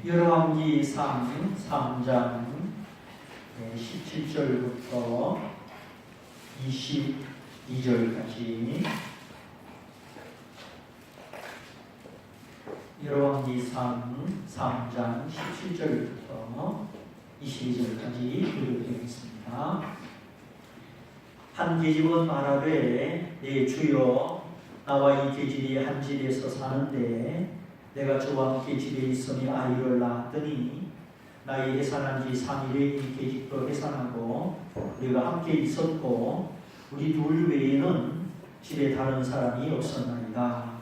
열왕기상 3장 17절부터 22절까지 열왕기상 3장 17절부터 22절까지 읽어드리겠습니다. 한 계집은 말하되 내 주여 나와 이 계집이 한 집에서 사는데 내가 저와 함께 집에 있으니 아이를 낳았더니 나의 해산한 지 3일에 이 계집도 해산하고 우리가 함께 있었고 우리 둘 외에는 집에 다른 사람이 없었나이다.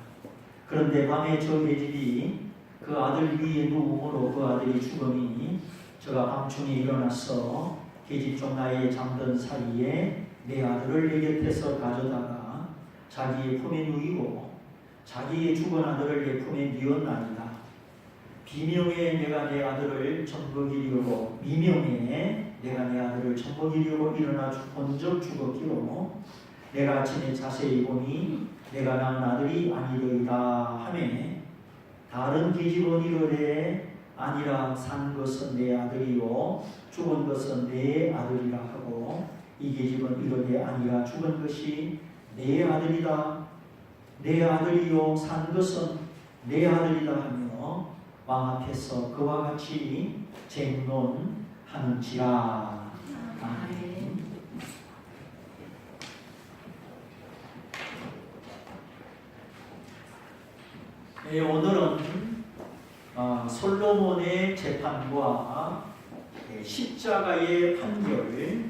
그런데 밤에 저 계집이 그 아들 위에 누움으로 그 아들이 죽으니 저가 밤중에 일어나서 계집 중 나의 잠든 사이에 내 아들을 내 곁에서 가져다가 자기의 품에 누이고 자기의 죽은 아들을 내 품에 뉘었나이다. 비명에 내가 내 아들을 젖먹이려고 미명에 내가 내 아들을 젖먹이려고 일어나 본적 죽었기로 내가 아침에 자세히 보니 내가 낳은 아들이 아니더이다 하매 다른 계집은 이르되 아니라 산 것은 내 아들이요 죽은 것은 내 아들이라 하고 이 계집은 이르되 아니라 죽은 것이 내 아들이다. 내 아들이요 산 것은 내 아들이다 하며 왕 앞에서 그와 같이 쟁론하는지라. 아멘. 네, 오늘은 솔로몬의 재판과 십자가의 판결,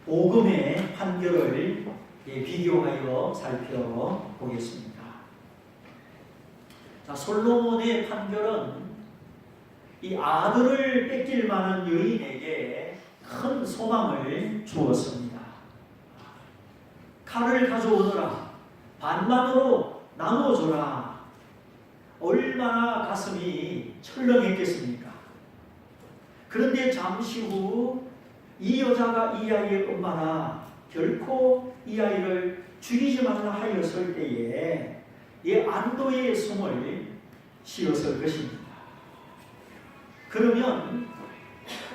복음의 판결을 비교하여 살펴보겠습니다. 자, 솔로몬의 판결은 이 아들을 뺏길 만한 여인에게 큰 소망을 주었습니다. 칼을 가져오너라, 반반으로 나눠줘라. 얼마나 가슴이 철렁했겠습니까? 그런데 잠시 후 이 여자가 이 아이의 엄마라 결코 이 아이를 죽이지 말라 하였을 때에 이 안도의 숨을 쉬었을 것입니다. 그러면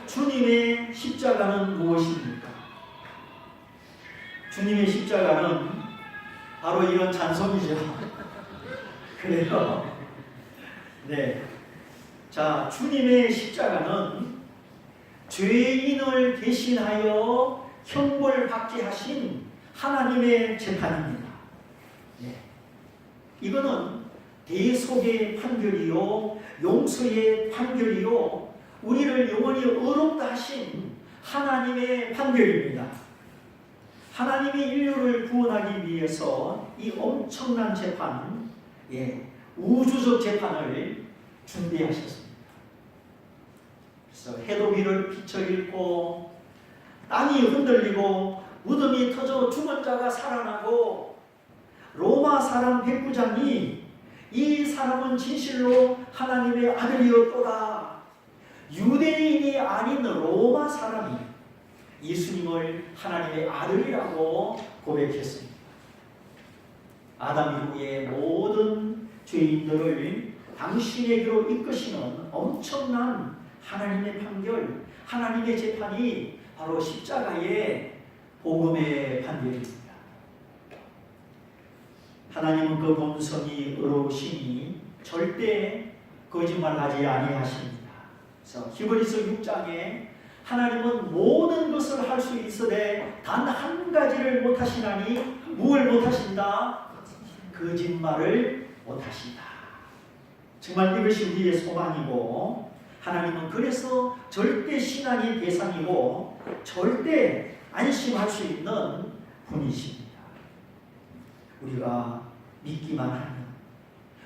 주님의 십자가는 무엇입니까? 주님의 십자가는 바로 이런 찬송이죠. 그래요. 네. 자, 주님의 십자가는 죄인을 대신하여 형벌받게 하신 하나님의 재판입니다. 네. 이거는 대속의 판결이요, 용서의 판결이요, 우리를 영원히 의롭다 하신 하나님의 판결입니다. 하나님이 인류를 구원하기 위해서 이 엄청난 재판, 우주적 재판을 준비하셨습니다. 그래서 해도 위를 비쳐 읽고 땅이 흔들리고 무덤이 터져 죽은 자가 살아나고 로마 사람 백부장이 이 사람은 진실로 하나님의 아들이었도다. 유대인이 아닌 로마 사람이 예수님을 하나님의 아들이라고 고백했습니다. 아담 이후의 모든 죄인들을 당신에게로 이끄시는 엄청난 하나님의 판결, 하나님의 재판이 바로 십자가의 복음의 판결입니다. 하나님은 그 본성이 의로우시니 절대 거짓말하지 아니하십니다. 그래서 히브리서 6장에 하나님은 모든 것을 할 수 있으되 단 한 가지를 못하시나니 무엇을 못하신다? 거짓말을 못하신다. 정말 이것이 우리의 소망이고 하나님은 그래서 절대 신앙의 대상이고 절대 안심할 수 있는 분이십니다. 우리가 믿기만 하면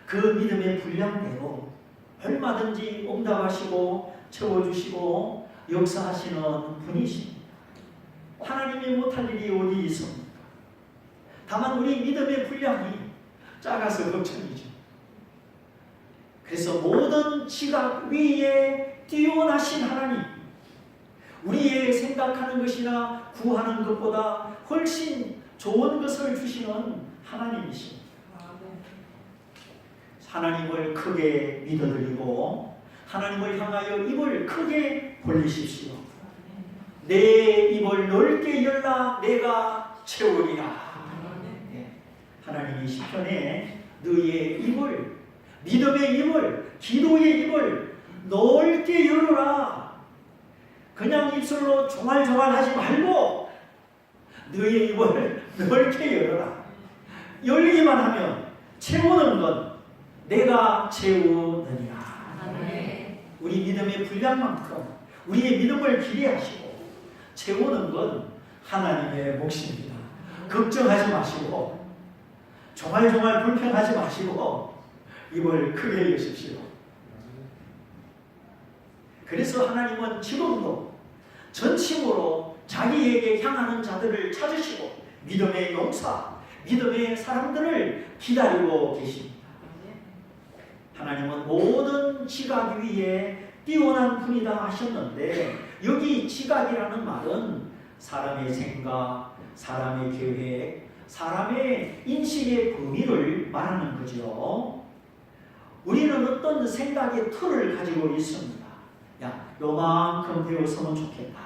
그 믿음의 분량대로 얼마든지 응답하시고 채워주시고 역사하시는 분이십니다. 하나님이 못할 일이 어디 있습니까? 다만 우리 믿음의 분량이 작아서 걱정이죠. 그래서 모든 지각 위에 뛰어나신 하나님, 우리의 생각하는 것이나 구하는 것보다 훨씬 좋은 것을 주시는 하나님이십니다. 하나님을 크게 믿어드리고 하나님을 향하여 입을 크게 벌리십시오. 내 입을 넓게 열라 내가 채우리라. 하나님이 시편에 너희의 입을, 믿음의 입을, 기도의 입을 넓게 열어라. 그냥 입술로 조말조말 하지 말고 너희의 입을 넓게 열어라. 열리기만 하면 채우는 건 내가 채우느니라. 우리 믿음의 분량만큼 우리의 믿음을 기대하시고 채우는 건 하나님의 몫입니다. 걱정하지 마시고 조말조말 불평하지 마시고 입을 크게 여십시오. 그래서 하나님은 지금도 전심으로 자기에게 향하는 자들을 찾으시고 믿음의 용사, 믿음의 사람들을 기다리고 계십니다. 하나님은 모든 지각 위에 뛰어난 분이다 하셨는데 여기 지각이라는 말은 사람의 생각, 사람의 계획, 사람의 인식의 범위를 말하는 거죠. 우리는 어떤 생각의 틀을 가지고 있습니다. 야, 요만큼 배웠으면 좋겠다.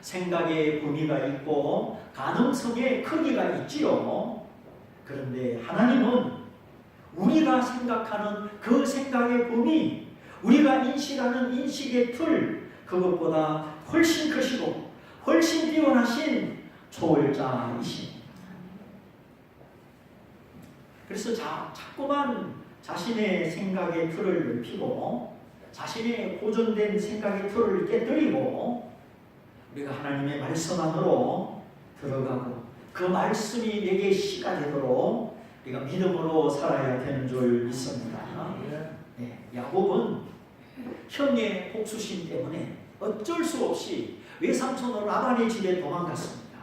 생각의 범위가 있고 가능성의 크기가 있지요. 그런데 하나님은 우리가 생각하는 그 생각의 범위, 우리가 인식하는 인식의 틀, 그것보다 훨씬 크시고 훨씬 뛰어나신 초월자이십니다. 그래서 자꾸만 자신의 생각의 틀을 넓히고 자신의 고정된 생각의 틀을 깨뜨리고 우리가 하나님의 말씀 안으로 들어가고 그 말씀이 내게 시가 되도록 우리가 믿음으로 살아야 되는 줄 믿습니다. 야곱은 형의 복수심 때문에 어쩔 수 없이 외삼촌 라반의 집에 도망갔습니다.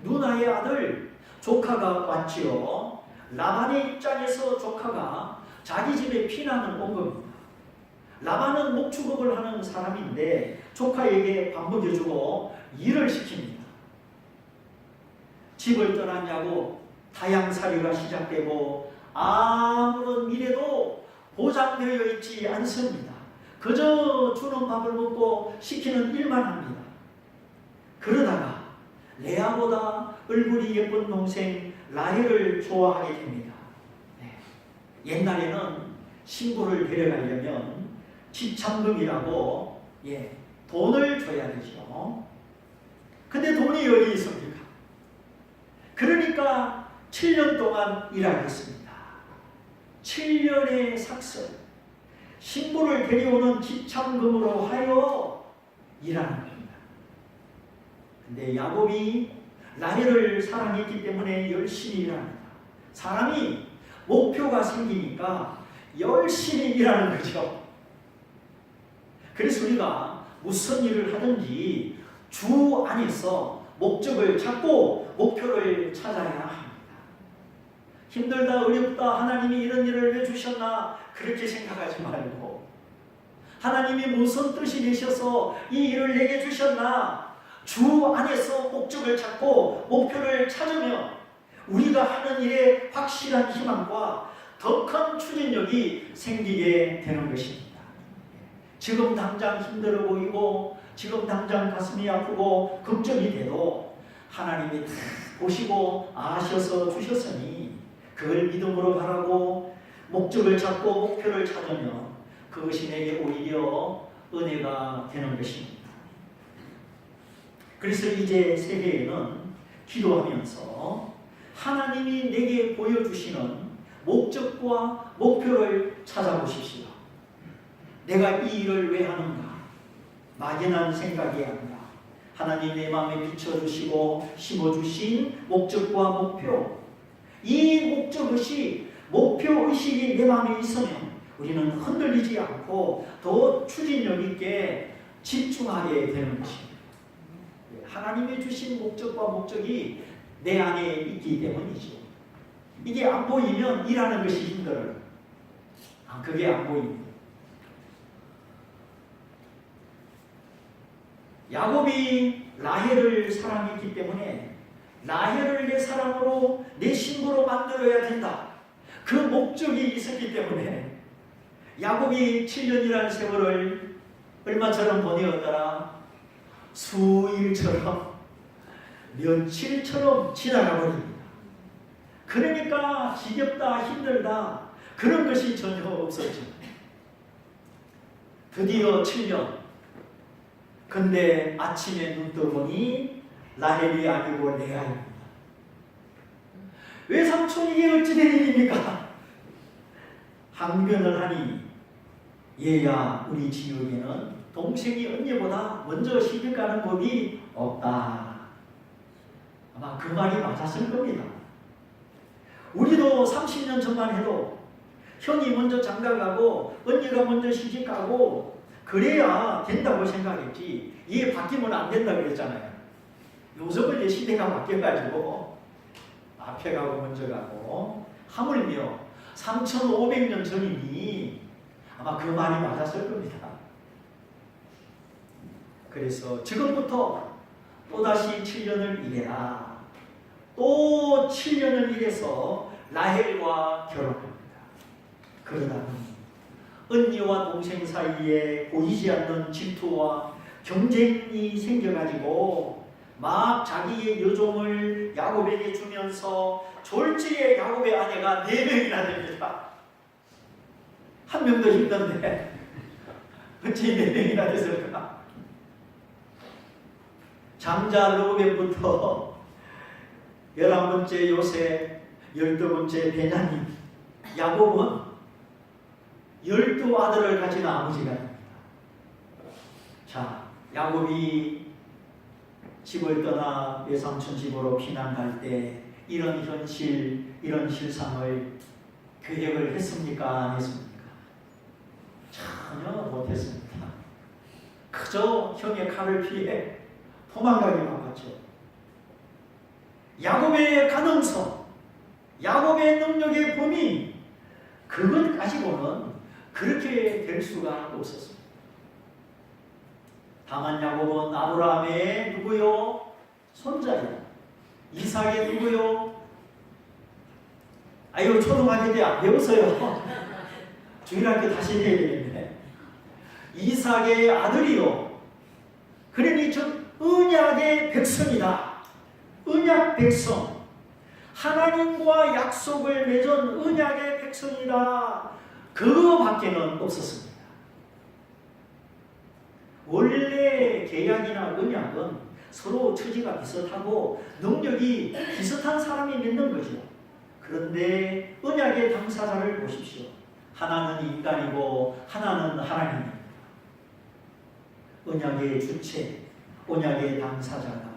누나의 아들 조카가 왔지요. 라반의 입장에서 조카가 자기 집에 피난을 온 겁니다. 라반은 목축업을 하는 사람인데 조카에게 밥 먹여주고 일을 시킵니다. 집을 떠났냐고 다양살이가 시작되고 아무런 미래도 보장되어 있지 않습니다. 그저 주는 밥을 먹고 시키는 일만 합니다. 그러다가 레아보다 얼굴이 예쁜 동생 라헬을 좋아하게 됩니다. 옛날에는 신부를 데려가려면 지참금이라고 돈을 줘야 되죠. 근데 돈이 어디 있습니까? 그러니까 7년 동안 일하겠습니다. 7년의 삭설, 신부를 데려오는 지참금으로 하여 일하는 겁니다. 근데 야곱이 라헬을 사랑했기 때문에 열심히 일합니다. 사람이 목표가 생기니까 열심히 일하는 거죠. 그래서 우리가 무슨 일을 하든지 주 안에서 목적을 찾고 목표를 찾아야 합니다. 힘들다 어렵다 하나님이 이런 일을 왜 주셨나 그렇게 생각하지 말고 하나님이 무슨 뜻이 되셔서 이 일을 내게 주셨나 주 안에서 목적을 찾고 목표를 찾으면 우리가 하는 일에 확실한 희망과 더 큰 추진력이 생기게 되는 것입니다. 지금 당장 힘들어 보이고 지금 당장 가슴이 아프고 걱정이 돼도 하나님이 다 보시고 아셔서 주셨으니 그걸 믿음으로 바라고 목적을 찾고 목표를 찾으면 그것이 내게 오히려 은혜가 되는 것입니다. 그래서 이제 세계에는 기도하면서 하나님이 내게 보여주시는 목적과 목표를 찾아보십시오. 내가 이 일을 왜 하는가? 막연한 생각이 아니라 하나님 내 마음에 비춰주시고 심어주신 목적과 목표, 이 목적의식, 목표의식이 내 마음에 있으면 우리는 흔들리지 않고 더 추진력 있게 집중하게 되는 것입니다. 하나님이 주신 목적과 목적이 내 안에 있기 때문이죠. 이게 안 보이면 일하는 것이 힘들어요. 그게 안 보입니다. 야곱이 라헬을 사랑했기 때문에 라헬을 내 사랑으로 내 신부로 만들어야 된다. 그 목적이 있었기 때문에 야곱이 7년이라는 세월을 얼마처럼 보내었더라? 수일처럼, 며칠처럼 지나가 버립니다. 그러니까 지겹다, 힘들다, 그런 것이 전혀 없었죠. 드디어 7년. 근데 아침에 눈 떠보니 라헬이 아니고 레아입니다. 왜 삼촌 이게 어찌 된 일입니까? 항변을 하니 얘야, 우리 지역에는 동생이 언니보다 먼저 시집가는 법이 없다. 아마 그 말이 맞았을 겁니다. 우리도 30년 전만 해도 형이 먼저 장가가고 언니가 먼저 시집가고 그래야 된다고 생각했지, 이게 바뀌면 안 된다고 그랬잖아요. 요즘은 이제 시대가 바뀌어가지고 앞에 가고 먼저 가고, 하물며 3500년 전이니 아마 그 말이 맞았을 겁니다. 그래서 지금부터 또다시 7년을 일해라. 또 7년을 일해서 라헬과 결혼합니다. 그러다 보니 언니와 동생 사이에 보이지 않는 질투와 경쟁이 생겨가지고 막 자기의 여종을 야곱에게 주면서 졸지에 야곱의 아내가 4명이나 됩니다. 한 명도 힘든데 어찌 4명이나 됐을까? 장자 르우벤부터 11번째 요셉, 12번째 베냐민, 야곱은 12아들을 가진 아버지가 됩니다. 자, 야곱이 집을 떠나 외삼촌 집으로 피난 갈 때 이런 현실, 이런 실상을 계획을 했습니까? 안 했습니까? 전혀 못했습니다. 그저 형의 칼을 피해 도망가기만 하죠. 야곱의 가능성, 야곱의 능력의 범위, 그것 가지고는 그렇게 될 수가 없었습니다. 다만 야곱은 아브라함의 누구요? 손자요. 이삭의 누구요? 아유, 초등학교 때 안 배웠어요. 주일학교 다시 해야 되겠네. 이삭의 아들이요. 그러니 저 언약의 백성이다. 언약 백성. 하나님과 약속을 맺은 언약의 백성이다. 그거밖에는 없었습니다. 원래 계약이나 언약은 서로 처지가 비슷하고 능력이 비슷한 사람이 맺는 거죠. 그런데 언약의 당사자를 보십시오. 하나는 인간이고 하나는 하나님입니다. 언약의 주체, 언약의 당사자가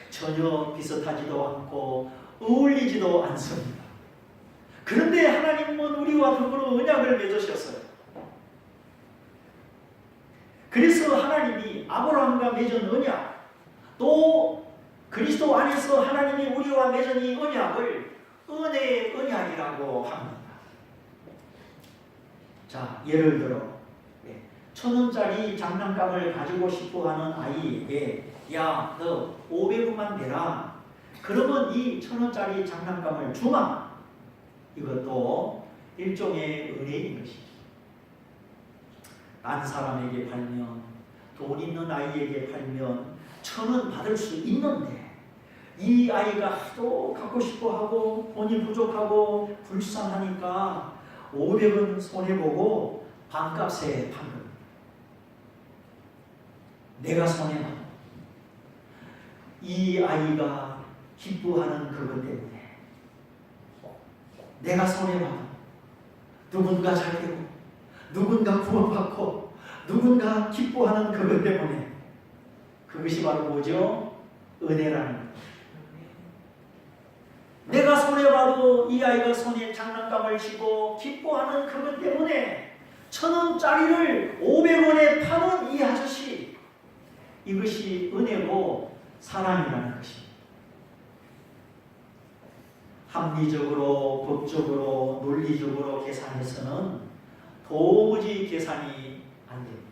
전혀 비슷하지도 않고 어울리지도 않습니다. 그런데 하나님은 우리와 더불어 언약을 맺으셨어요. 그래서 하나님이 아브라함과 맺은 언약, 또 그리스도 안에서 하나님이 우리와 맺은 이 언약을 은혜의 언약이라고 합니다. 자, 예를 들어 1,000원짜리 장난감을 가지고 싶어하는 아이에게 야, 너 500원만 내라. 그러면 이 1,000원짜리 장난감을 주마. 이것도 일종의 은혜인 것이죠. 딴 사람에게 팔면, 돈 있는 아이에게 팔면 1,000원 받을 수 있는데 이 아이가 하도 갖고 싶어하고 돈이 부족하고 불쌍하니까 500원 손해보고 반값에 판 겁니다. 내가 손해만. 이 아이가 기뻐하는 그것 때문에 내가 손해만. 누군가 잘되고 누군가 구원받고 누군가 기뻐하는 그것 때문에, 그것이 바로 뭐죠? 은혜라는 거예요. 내가 손해봐도 이 아이가 손에 장난감을 쥐고 기뻐하는 그것 때문에 1,000원짜리를 500원에 파는 이 아저씨, 이것이 은혜고 사랑이라는 것입니다. 합리적으로, 법적으로, 논리적으로 계산해서는 도무지 계산이 안 됩니다.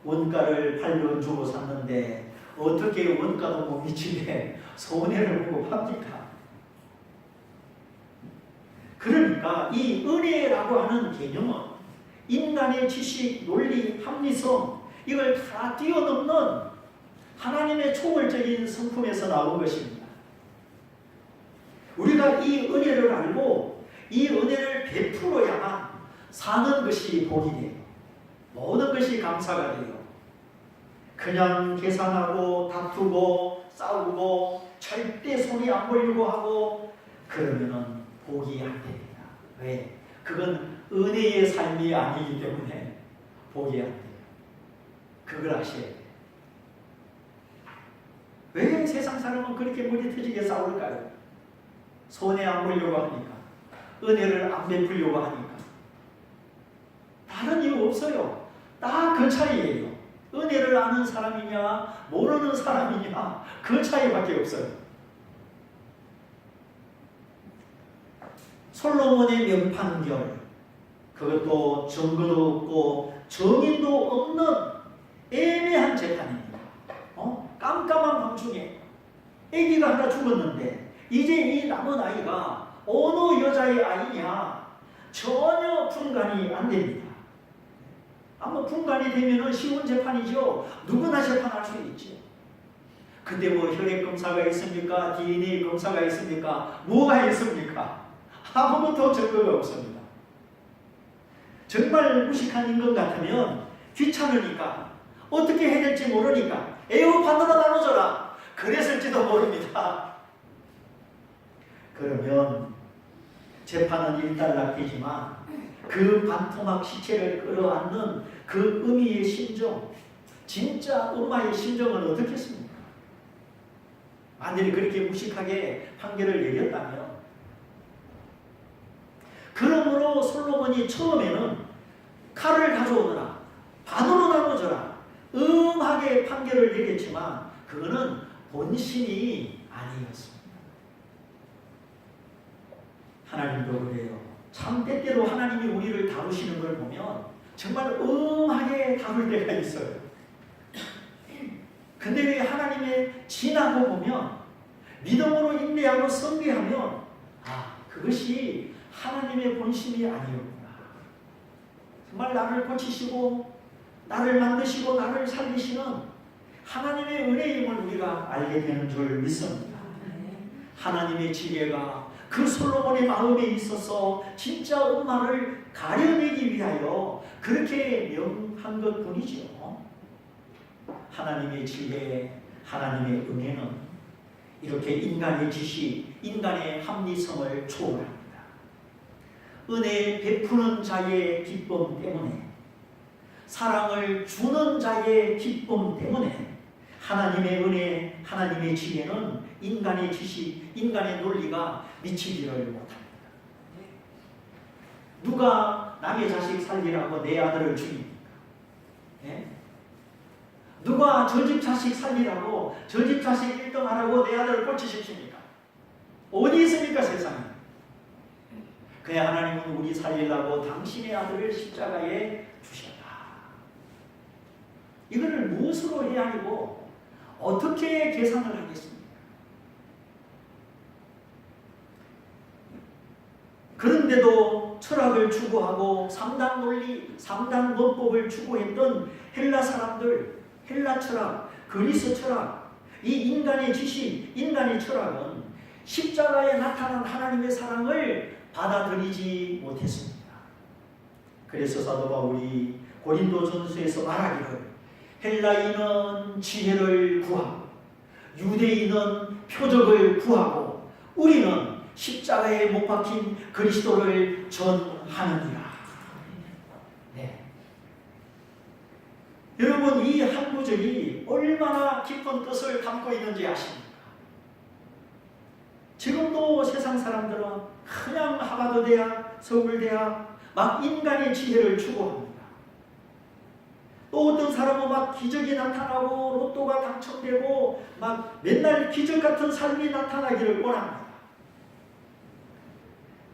원가를 8년 주고 샀는데 어떻게 원가도 못 미치게 손해를 보고 팝니까? 그러니까 이 은혜라는 은혜라고 하는 개념은 인간의 지식, 논리, 합리성 이걸 다 뛰어넘는 하나님의 초월적인 성품에서 나온 것입니다. 우리가 이 은혜를 알고 이 은혜를 베풀어야만 사는 것이 복이 돼요. 모든 것이 감사가 돼요. 그냥 계산하고 다투고 싸우고 절대 손이 안 벌리고 하고 그러면은 복이 안 됩니다. 왜? 그건 은혜의 삶이 아니기 때문에 복이 안 돼요. 그걸 아셔야 돼요. 왜 세상 사람은 그렇게 머리 터지게 싸울까요? 손에 안 보려고 하니까, 은혜를 안 베풀려고 하니까. 다른 이유 없어요. 다 그 차이예요. 은혜를 아는 사람이냐 모르는 사람이냐 그 차이밖에 없어요. 솔로몬의 명판결, 그것도 증거도 없고 정인도 없는 애매한 재판입니다. 깜깜한 밤중에 아기가 하나 죽었는데 이제 이 남은 아이가 어느 여자의 아이냐 전혀 분간이 안 됩니다. 아마 분간이 되면 쉬운 재판이죠. 누구나 재판할 수 있죠. 근데 뭐 혈액 검사가 있습니까? DNA 검사가 있습니까? 뭐가 있습니까? 아무것도 증거가 없습니다. 정말 무식한 인간 같으면 귀찮으니까 어떻게 해야 될지 모르니까 에어판으로 나눠줘라 그랬을지도 모릅니다. 그러면 재판은 일단락되지만 그 반토막 시체를 끌어안는 그 의미의 심정, 진짜 엄마의 심정은 어떻겠습니까? 만일에 그렇게 무식하게 판결을 내렸다면, 그러므로 솔로몬이 처음에는 칼을 가져오느라 반으로 나눠줘라 응하게 판결을 내렸지만 그거는 본심이 아니었습니다. 하나님도 그래요. 참 때때로 하나님이 우리를 다루시는 걸 보면 정말 응하게 다룰 때가 있어요. 근데 왜 하나님의 지나고 보면 믿음으로 인내하고 섬기하면 그것이 하나님의 본심이 아니었구나. 정말 나를 고치시고 나를 만드시고 나를 살리시는 하나님의 은혜임을 우리가 알게 되는 줄 믿습니다. 하나님의 지혜가 그 솔로몬의 마음에 있어서 진짜 엄마를 가려내기 위하여 그렇게 명한 것 뿐이죠. 하나님의 지혜, 하나님의 은혜는 이렇게 인간의 지식, 인간의 합리성을 초월합니다. 은혜 베푸는 자의 기쁨 때문에, 사랑을 주는 자의 기쁨 때문에 하나님의 은혜, 하나님의 지혜는 인간의 지식, 인간의 논리가 미치지를 못합니다. 누가 남의 자식 살리라고 내 아들을 죽입니까? 네? 누가 저 집 자식 살리라고 저 집 자식 1등 하라고 내 아들을 고치시킵니까? 어디 있습니까 세상에? 그냥 하나님은 우리 살리려고 당신의 아들을 십자가에 주셨다. 이거를 무엇으로 해야 하고 어떻게 계산을 하겠습니까? 그런데도 철학을 추구하고 3단 논리, 3단 문법을 추구했던 헬라 사람들, 헬라 철학, 그리스 철학, 이 인간의 지식, 인간의 철학은 십자가에 나타난 하나님의 사랑을 받아들이지 못했습니다. 그래서 사도 바울이 고린도전서에서 말하기를 헬라인은 지혜를 구하고 유대인은 표적을 구하고 우리는 십자가에 못 박힌 그리스도를 전하느니라. 네. 여러분, 이 한 구절이 얼마나 깊은 뜻을 담고 있는지 아십니까? 지금도 세상 사람들은 그냥 하버드 대학, 서울대학 막 인간의 지혜를 추구합니다. 또 어떤 사람은 막 기적이 나타나고 로또가 당첨되고 막 맨날 기적 같은 삶이 나타나기를 원합니다.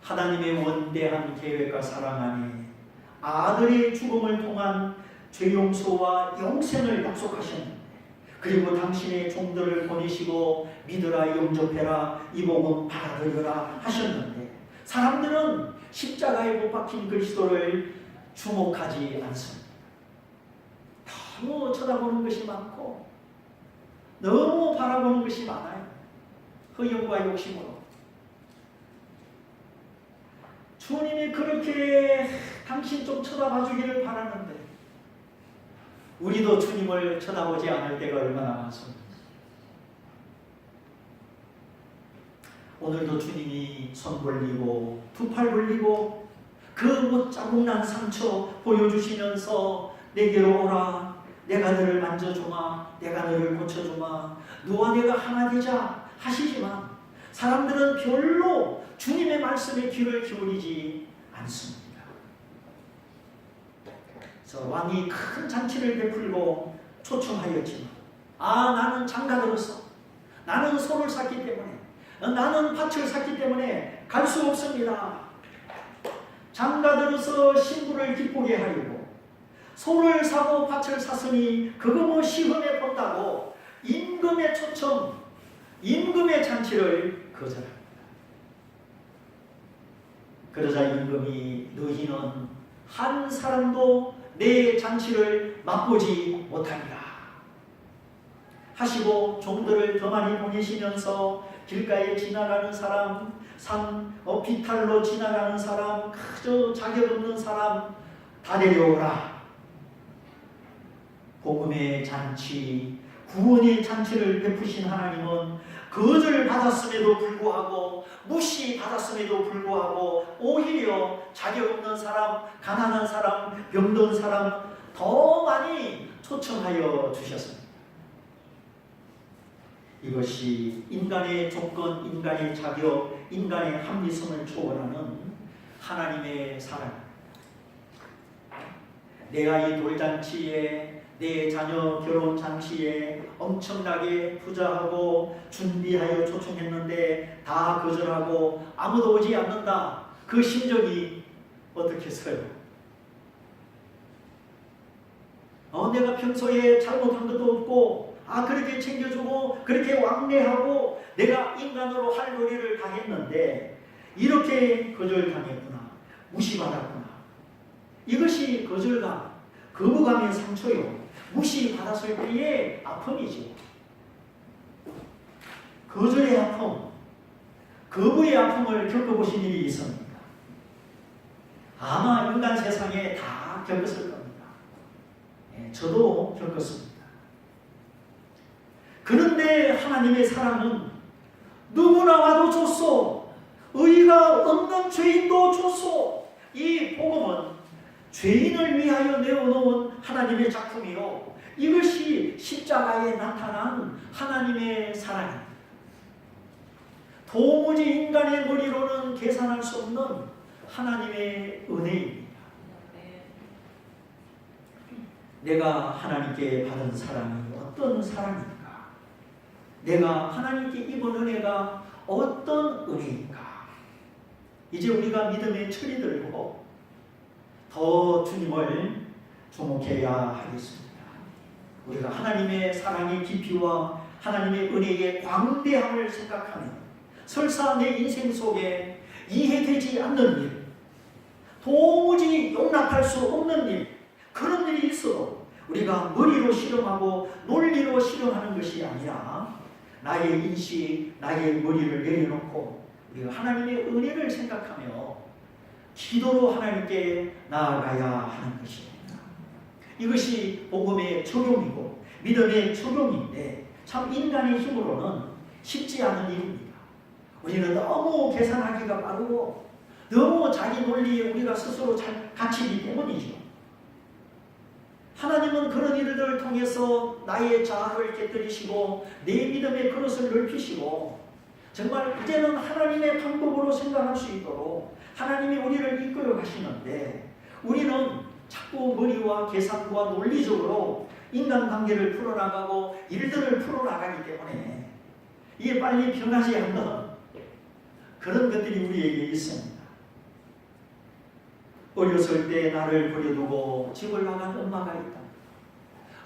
하나님의 원대한 계획과 사랑 안에 아들의 죽음을 통한 죄 용서와 영생을 약속하셨는데, 그리고 당신의 종들을 보내시고 믿으라 영접해라 이 복음 받아들여라 하셨는데, 사람들은 십자가에 못 박힌 그리스도를 주목하지 않습니다. 너무 쳐다보는 것이 많고 너무 바라보는 것이 많아요. 허영과 욕심으로. 주님이 그렇게 당신 좀 쳐다봐 주기를 바라는데 우리도 주님을 쳐다보지 않을 때가 얼마나 많습니까? 오늘도 주님이 손 벌리고 두 팔 벌리고 그 못자국난 상처 보여주시면서 내게로 오라. 내가 너를 만져주마. 내가 너를 고쳐주마. 너와 내가 하나 되자 하시지만 사람들은 별로 주님의 말씀에 귀를 기울이지 않습니다. 그래서 왕이 큰 잔치를 베풀고 초청하였지만 나는 장가들었어. 나는 소를 샀기 때문에 나는 밭을 샀기 때문에 갈 수 없습니다. 장가들어서 신부를 기쁘게 하려고 소를 사고 밭을 샀으니 그거 뭐 시험에 본다고 임금의 초청, 임금의 잔치를 거절합니다. 그러자 임금이 너희는 한 사람도 내 잔치를 맛보지 못하리라 하시고 종들을 더 많이 보내시면서 길가에 지나가는 사람, 비탈로 지나가는 사람, 그저 자격 없는 사람 다 데려오라. 복음의 잔치, 구원의 잔치를 베푸신 하나님은 거절받았음에도 불구하고 무시받았음에도 불구하고 오히려 자격 없는 사람, 가난한 사람, 병든 사람 더 많이 초청하여 주셨습니다. 이것이 인간의 조건, 인간의 자격, 인간의 합리성을 초월하는 하나님의 사랑. 내가 이 돌잔치에 내 자녀 결혼 잔치에 엄청나게 투자하고 준비하여 초청했는데 다 거절하고 아무도 오지 않는다. 그 심정이 어떻겠어요? 내가 평소에 잘못한 것도 없고 그렇게 챙겨주고 그렇게 왕래하고 내가 인간으로 할 도리를 다 했는데 이렇게 거절당했구나. 무시받았구나. 이것이 거절감, 거부감의 상처요. 무시받았을 때의 아픔이죠. 거절의 아픔, 거부의 아픔을 겪어보신 일이 있습니까? 아마 인간 세상에 다 겪었을 겁니다. 저도 겪었습니다. 그런데 하나님의 사랑은 누구나 와도 줬소. 의가 없는 죄인도 줬소. 이 복음은 죄인을 위하여 내어놓은 하나님의 작품이요. 이것이 십자가에 나타난 하나님의 사랑입니다. 도무지 인간의 머리로는 계산할 수 없는 하나님의 은혜입니다. 내가 하나님께 받은 사랑이 어떤 사랑입니까? 내가 하나님께 입은 은혜가 어떤 은혜인가? 이제 우리가 믿음의 철이 들고 더 주님을 주목해야 하겠습니다. 우리가 하나님의 사랑의 깊이와 하나님의 은혜의 광대함을 생각하면 설사 내 인생 속에 이해되지 않는 일, 도무지 용납할 수 없는 일, 그런 일이 있어도 우리가 머리로 실험하고 논리로 실험하는 것이 아니라 나의 인식, 나의 머리를 내려놓고 우리가 하나님의 은혜를 생각하며 기도로 하나님께 나아가야 하는 것입니다. 이것이 복음의 적용이고 믿음의 적용인데 참 인간의 힘으로는 쉽지 않은 일입니다. 우리는 너무 계산하기가 빠르고 너무 자기 논리에 우리가 스스로 갇히기 때문이죠. 하나님은 그런 일들을 통해서 나의 자아를 깨뜨리시고 내 믿음의 그릇을 넓히시고 정말 이제는 하나님의 방법으로 생각할 수 있도록 하나님이 우리를 이끌어 가시는데 우리는 자꾸 머리와 계산과 논리적으로 인간관계를 풀어나가고 일들을 풀어나가기 때문에 이게 빨리 변하지 않는 그런 것들이 우리에게 있습니다. 어렸을 때 나를 버려두고 집을 나간 엄마가 있다.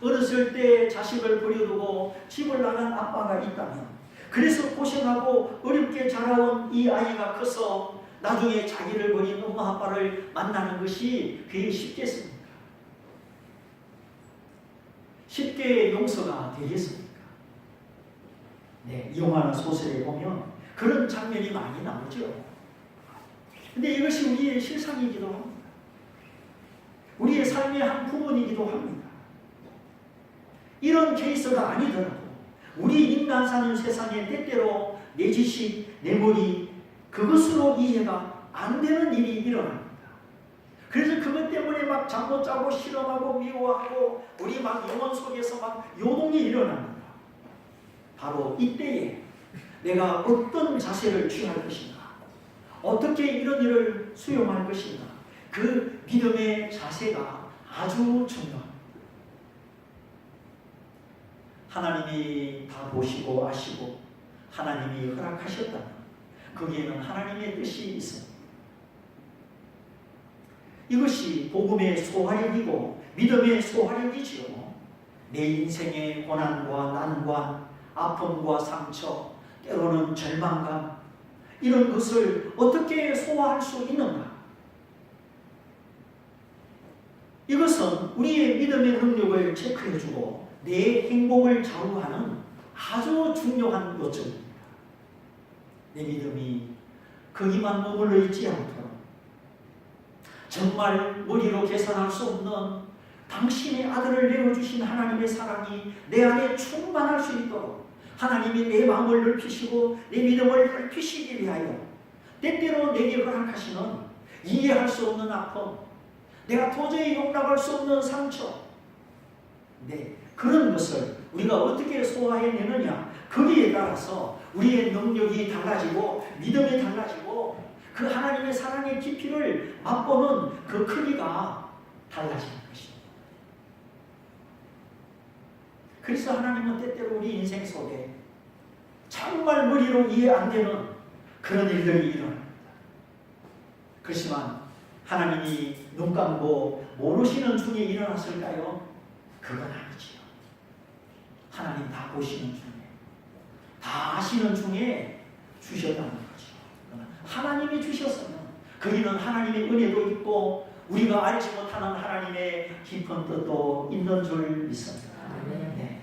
어렸을 때 자식을 버려두고 집을 나간 아빠가 있다면 그래서 고생하고 어렵게 자라온 이 아이가 커서 나중에 자기를 버린 엄마 아빠를 만나는 것이 그게 쉽겠습니까? 쉽게 용서가 되겠습니까? 네, 이용하는 소설에 보면 그런 장면이 많이 나오죠. 근데 이것이 우리의 실상이기도 합니다. 우리의 삶의 한 부분이기도 합니다. 이런 케이스가 아니더라도 우리 인간 사는 세상에 때때로 내 지식, 내 머리 그것으로 이해가 안 되는 일이 일어납니다. 그래서 그것 때문에 막 잠 못 자고 실험하고 미워하고 우리 막 영혼 속에서 막 요동이 일어납니다. 바로 이때에 내가 어떤 자세를 취할 것인가, 어떻게 이런 일을 수용할 것인가, 그 믿음의 자세가 아주 중요합니다. 하나님이 다 보시고 아시고 하나님이 허락하셨다면 거기에는 하나님의 뜻이 있습니다. 이것이 복음의 소화력이고 믿음의 소화력이지요. 내 인생의 고난과 난관, 아픔과 상처, 때로는 절망감, 이런 것을 어떻게 소화할 수 있는가? 이것은 우리의 믿음의 능력을 체크해주고 내 행복을 좌우하는 아주 중요한 요점입니다. 내 믿음이 거기만 머물러 있지 않도록 정말 머리로 계산할 수 없는 당신의 아들을 내어주신 하나님의 사랑이 내 안에 충만할 수 있도록 하나님이 내 마음을 넓히시고 내 믿음을 넓히시기 위하여 때때로 내게 허락하시는 이해할 수 없는 아픔, 내가 도저히 용납할 수 없는 상처, 네, 그런 것을 우리가 어떻게 소화해내느냐, 거기에 따라서 우리의 능력이 달라지고 믿음이 달라지고 그 하나님의 사랑의 깊이를 맛보는 그 크기가 달라지는 것입니다. 그래서 하나님은 때때로 우리 인생 속에 정말 머리로 이해 안 되는 그런 일들이 일어납니다. 그렇지만 하나님이 눈 감고 모르시는 중에 일어났을까요? 그건 아니지요. 하나님 다 보시는 중에, 다 아시는 중에 주셨다는 거죠. 하나님이 주셨으면 거기는 하나님의 은혜도 있고 우리가 알지 못하는 하나님의 깊은 뜻도 있는 줄 믿습니다. 네.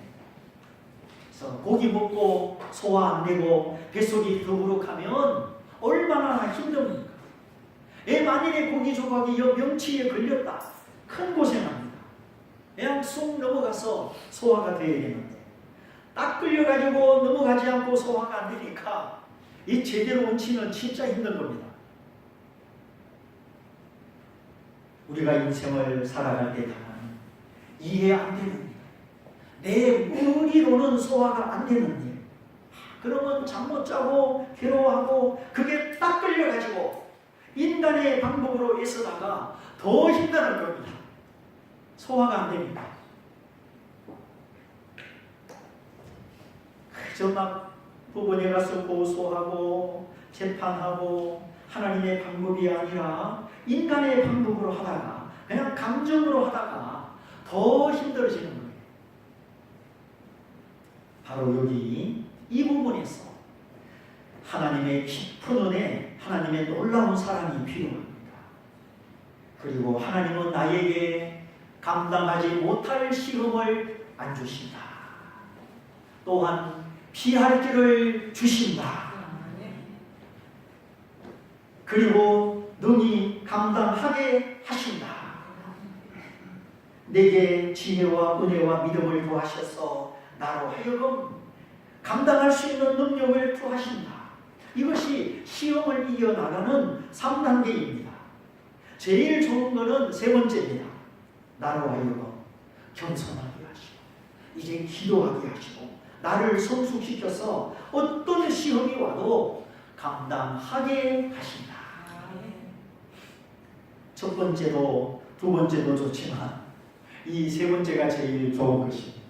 그래서 고기 먹고 소화 안 되고 뱃속이 더부룩하면 얼마나 힘듭니까? 만일에 고기 조각이 명치에 걸렸다, 큰 고생합니다. 그냥 쑥 넘어가서 소화가 되어야 되는데 딱 끌려가지고 넘어가지 않고 소화가 안 되니까 이 제대로 얹히면 진짜 힘든 겁니다. 우리가 인생을 살아갈 때 당하는 이해 안 되는 일, 내 머리로는 소화가 안 되는 일, 그러면 잠 못 자고 괴로워하고 그게 딱 끌려가지고 인간의 방법으로 애쓰다가 더 힘들을 겁니다. 소화가 안 됩니다. 그저 막 법원에 가서 고소하고 재판하고 하나님의 방법이 아니라 인간의 방법으로 하다가 그냥 감정으로 하다가 더 힘들어지는 거예요. 바로 여기 이 부분에서 하나님의 깊은 은혜, 하나님의 놀라운 사랑이 필요합니다. 그리고 하나님은 나에게 감당하지 못할 시험을 안 주신다. 또한 피할 길을 주신다. 그리고 능히 감당하게 하신다. 내게 지혜와 은혜와 믿음을 더하셔서 나로 하여금 감당할 수 있는 능력을 더하신다. 이것이 시험을 이겨나가는 3단계입니다. 제일 좋은 것은 세 번째입니다. 나로 하여금 겸손하게 하시고 이제 기도하게 하시고 나를 성숙시켜서 어떤 시험이 와도 감당하게 하신다. 첫 번째도 두 번째도 좋지만 이 세 번째가 제일 좋은 것입니다.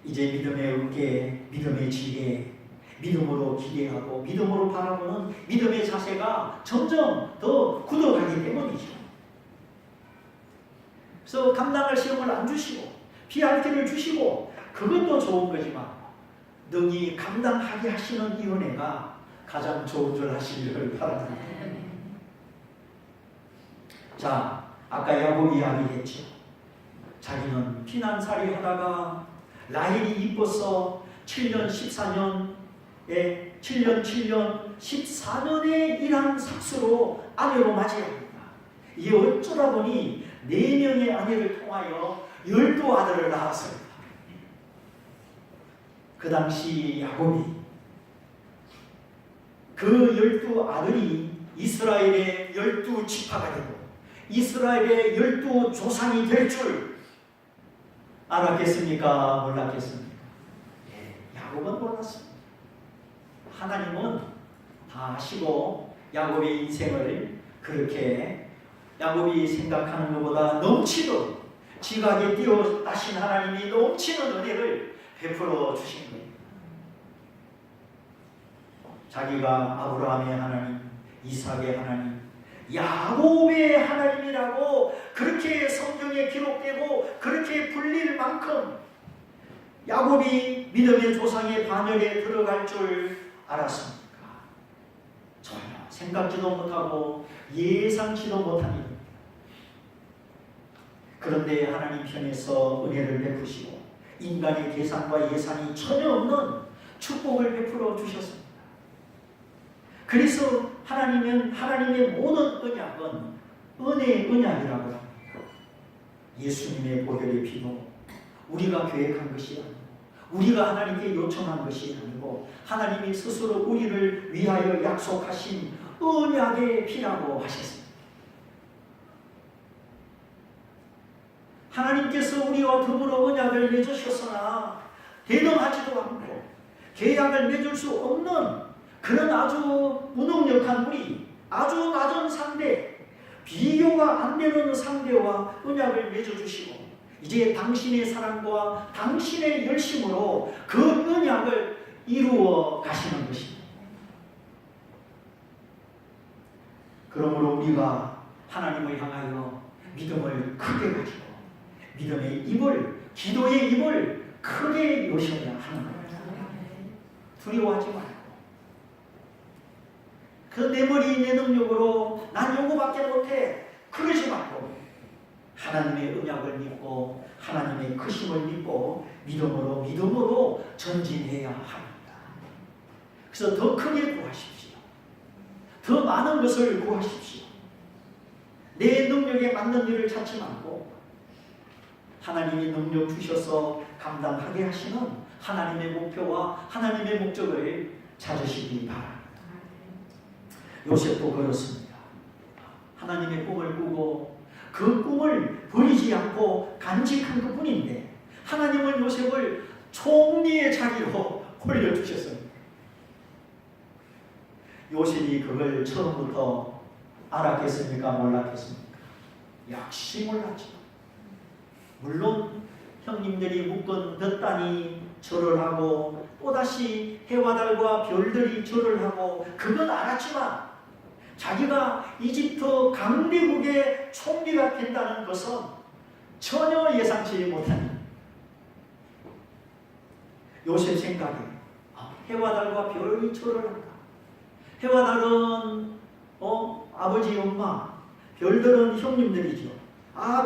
이제 믿음의 은혜, 믿음의 지혜, 믿음으로 기대하고 믿음으로 바라보는 믿음의 자세가 점점 더 굳어가기 때문이죠. 그래서 감당할 시험을 안 주시고 피할 길을 주시고 그것도 좋은 거지만 능히 감당하게 하시는 이 은혜가 가장 좋은 줄 하시기를 바랍니다. 자, 아까 야곱이 이야기했죠. 자기는 피난살이 하다가 라헬이 이뻐서 7년 14년에 7년 14년의 일한 삭수로 아내로 맞이합니다. 이게 어쩌다 보니 4명의 아내를 통하여 12아들을 낳았습니다. 그 당시 야곱이 그 12아들이 이스라엘의 12지파가 되고 이스라엘의 12조상이 될 줄 알았겠습니까? 몰랐겠습니까? 야곱은 몰랐습니다. 하나님은 다 아시고 야곱의 인생을 그렇게 야곱이 생각하는 것보다 넘치는 지각에 띄어나신 하나님이 넘치는 은혜를 베풀어 주신 거예요. 자기가 아브라함의 하나님, 이삭의 하나님, 야곱의 하나님이라고 그렇게 성경에 기록되고 그렇게 불릴 만큼 야곱이 믿음의 조상의 반열에 들어갈 줄 알았습니까? 전혀 생각지도 못하고 예상치도 못한 일입니다. 그런데 하나님 편에서 은혜를 베푸시고 인간의 계산과 예산이 전혀 없는 축복을 베풀어 주셨습니다. 그래서 하나님의 모든 언약은 은혜의 언약이라고 합니다. 예수님의 보혈의 피도 우리가 계획한 것이 아니고 우리가 하나님께 요청한 것이 아니고 하나님이 스스로 우리를 위하여 약속하신 언약의 피라고 하셨습니다. 하나님께서 우리와 더불어 언약을 맺으셨으나 대등하지도 않고 계약을 맺을 수 없는 그런 아주 무능력한 우리, 아주 낮은 상대, 비교가 안 되는 상대와 언약을 맺어주시고 이제 당신의 사랑과 당신의 열심으로 그 언약을 이루어 가시는 것입니다. 그러므로 우리가 하나님을 향하여 믿음을 크게 가지고 믿음의 입을, 기도의 입을 크게 여셔야 하는 겁니다. 두려워하지 말고 그 내 머리 내 능력으로 난 요거밖에 못해 그러지 말고 하나님의 언약을 믿고 하나님의 크심을 믿고 믿음으로 전진해야 합니다. 그래서 더 크게 구하십시오. 더 많은 것을 구하십시오. 내 능력에 맞는 일을 찾지 말고 하나님이 능력 주셔서 감당하게 하시는 하나님의 목표와 하나님의 목적을 찾으시기 바랍니다. 요셉도 그렇습니다. 하나님의 꿈을 꾸고 그 꿈을 버리지 않고 간직한 그 뿐인데 하나님은 요셉을 총리의 자리로 올려주셨습니다. 요셉이 그걸 처음부터 알았겠습니까? 몰랐겠습니까? 역시 몰랐죠. 물론 형님들이 묶은 볕단이 절을 하고 또다시 해와 달과 별들이 절을 하고 그건 알았지만 자기가 이집트 강대국의 총리가 된다는 것은 전혀 예상치 못한 요셉 생각에 해와 달과 별이 절을 한다. 해와 달은 아버지 엄마, 별들은 형님들이죠.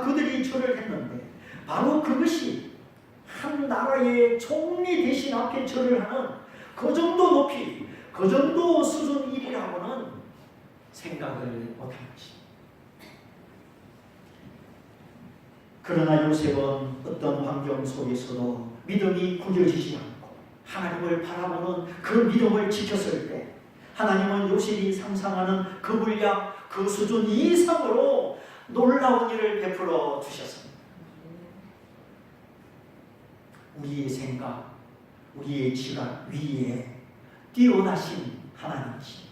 그들이 절을 했는데 바로 그것이 한 나라의 총리 대신 앞에 절을 하는 그 정도 높이, 그 정도 수준 일이라고는 생각을 못한 것입니다. 그러나 요셉은 어떤 환경 속에서도 믿음이 구겨지지 않고 하나님을 바라보는 그 믿음을 지켰을 때 하나님은 요셉이 상상하는 그 분량, 그 수준 이상으로 놀라운 일을 베풀어 주셨습니다. 우리의 생각, 우리의 지각 위에 뛰어나신 하나님이십니다.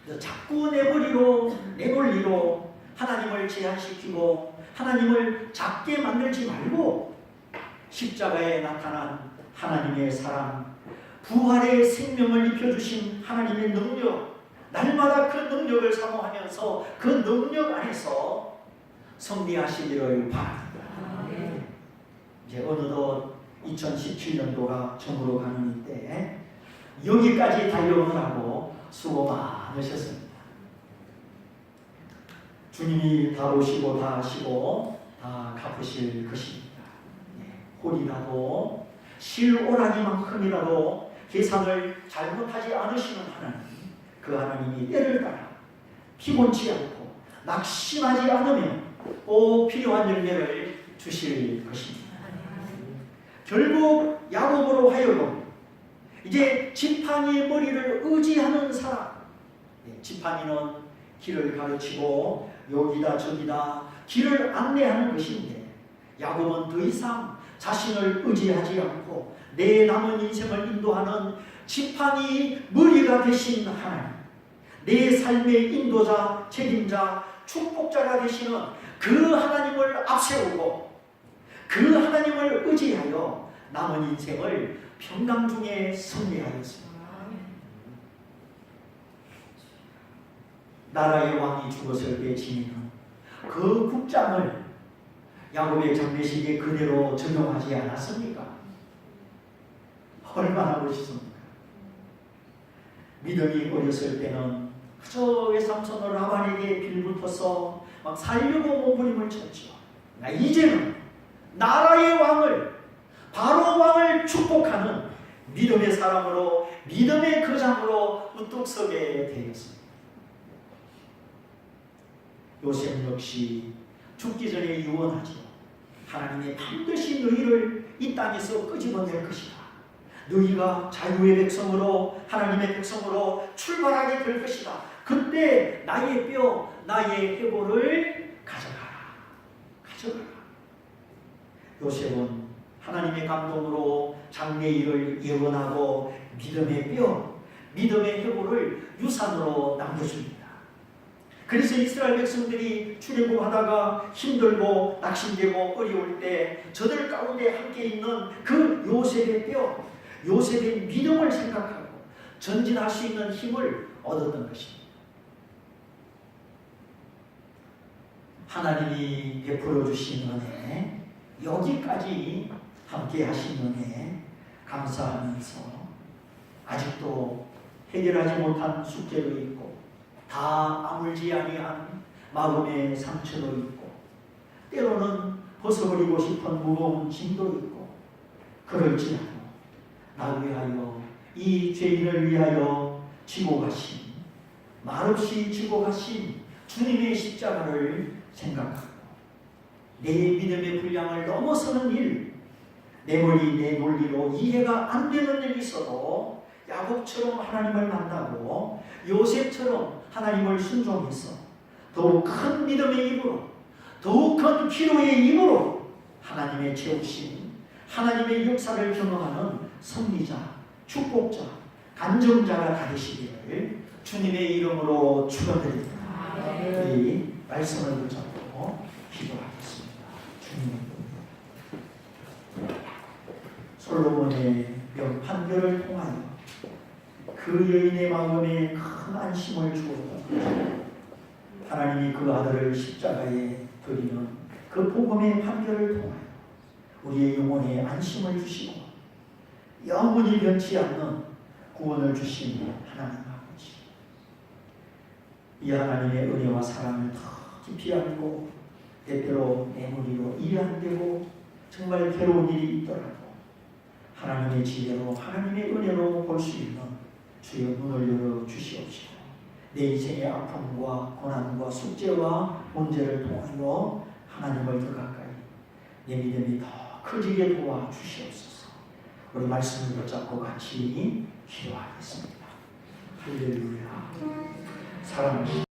그래서 자꾸 내 논리로 하나님을 제한시키고 하나님을 작게 만들지 말고 십자가에 나타난 하나님의 사랑, 부활의 생명을 입혀주신 하나님의 능력, 날마다 그 능력을 사모하면서 그 능력 안에서 승리하시기를 바랍니다. 이제 어느덧 2017년도가 저물어 가는 이때 여기까지 달려오느라고 수고 많으셨습니다. 주님이 다 오시고 다 하시고 다 갚으실 것입니다. 홀이라도 실오라기만큼이라도 계산을 잘못하지 않으시는 하나님, 그 하나님이 때를 따라 피곤치 않고 낙심하지 않으면 꼭 필요한 열매를 주실 것입니다. 결국 야곱으로 하여금 이제 지팡이의 머리를 의지하는 사람, 지팡이는 길을 가르치고 여기다 저기다 길을 안내하는 것인데, 야곱은 더 이상 자신을 의지하지 않고 내 남은 인생을 인도하는 지팡이 머리가 되신 하나님, 내 삶의 인도자, 책임자, 축복자가 되시는 그 하나님을 앞세우고 그 하나님을 의지하여 남은 인생을 평강 중에 승리하였습니다. 나라의 왕이 죽었을 때 지니는 그 국장을 야곱의 장례식에 그대로 적용하지 않았습니까? 얼마나 멋있습니까? 믿음이 어렸을 때는 그저 외삼촌 라반에게 빌붙어서 막 살려고 몸부림을 쳤죠. 이제는 나라의 왕을, 바로 왕을 축복하는 믿음의 사람으로, 믿음의 거장으로 우뚝 서게 되었습니다. 요셉 역시 죽기 전에 유언하죠. 하나님이 반드시 너희를 이 땅에서 끄집어낼 것이다. 너희가 자유의 백성으로, 하나님의 백성으로 출발하게 될 것이다. 그때 나의 뼈, 나의 해골을 가져가라. 요셉은 하나님의 감동으로 장래일을 예언하고 믿음의 뼈, 믿음의 해골을 유산으로 남겨줍니다. 그래서 이스라엘 백성들이 출애굽하다가 힘들고 낙심되고 어려울 때 저들 가운데 함께 있는 그 요셉의 뼈, 요셉의 믿음을 생각하고 전진할 수 있는 힘을 얻었던 것입니다. 하나님이 베풀어 주신 은혜, 여기까지 함께 하신 은혜 감사하면서 아직도 해결하지 못한 숙제도 있고 다 아물지 아니한 마음의 상처도 있고 때로는 벗어버리고 싶은 무거운 짐도 있고, 그럴지라도 나 위하여, 이 죄인을 위하여 지고 가신, 말없이 지고 가신 주님의 십자가를 생각하고 내 믿음의 분량을 넘어서는 일, 내 머리 내 논리로 이해가 안 되는 일이 있어도 야곱처럼 하나님을 만나고 요셉처럼 하나님을 순종해서 더욱 큰 믿음의 입으로, 더욱 큰 기도의 입으로 하나님의 채우심, 하나님의 역사를 경험하는 승리자, 축복자, 간증자가 다 되시기를 주님의 이름으로 축원드립니다. 이 말씀을 붙잡고 기도하겠습니다. 주님, 솔로몬의 판결을 통하여 그 여인의 마음에 큰 안심을 주었다. 하나님이 그 아들을 십자가에 드리는 그 복음의 판결을 통하여 우리의 영혼에 안심을 주시고 영원히 변치 않는 구원을 주신 하나님 아버지, 이 하나님의 은혜와 사랑을 더 깊이 알고 때때로 내 머리로 이해 안 되고 정말 괴로운 일이 있더라도 하나님의 지혜로, 하나님의 은혜로 볼 수 있는 주의 문을 열어 주시옵시고, 내 인생의 아픔과 고난과 숙제와 문제를 통하여 하나님을 더 가까이, 내 믿음이 더 커지게 도와주시옵소서. 우리 말씀을 붙잡고 같이 기도하겠습니다. 할렐루야. 사랑하시는